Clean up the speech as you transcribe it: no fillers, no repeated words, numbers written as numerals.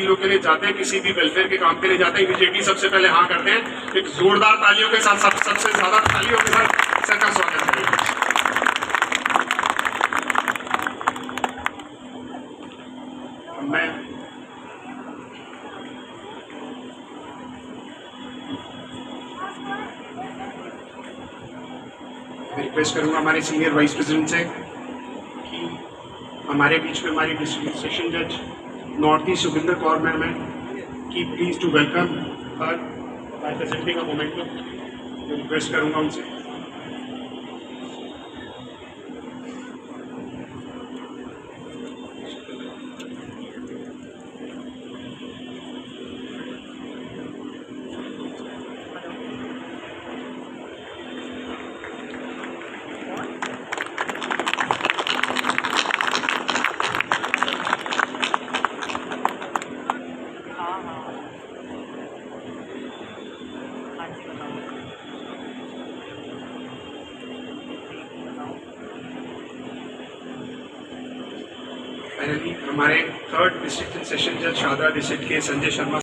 लोग के लिए जाते हैं, किसी भी वेलफेयर के काम के लिए जाते हैं, इमीडिएटली सबसे पहले हाँ करते हैं। एक जोरदार तालियों के साथ सबसे ज्यादा तालियों के साथ सर का स्वागत करें। मैं रिक्वेस्ट करूंगा हमारे सीनियर वाइस प्रेसिडेंट से कि हमारे बीच में हमारी डिस्ट्रिक्ट सेशन जज north east Sukhinder Kaur ma'am है कि please to welcome her by presenting a momentum. Request करूंगा उनसे। फाइनली हमारे थर्ड डिस्ट्रिक्ट सेशन जज शाहदरा डिस्ट्रिक्ट के संजय शर्मा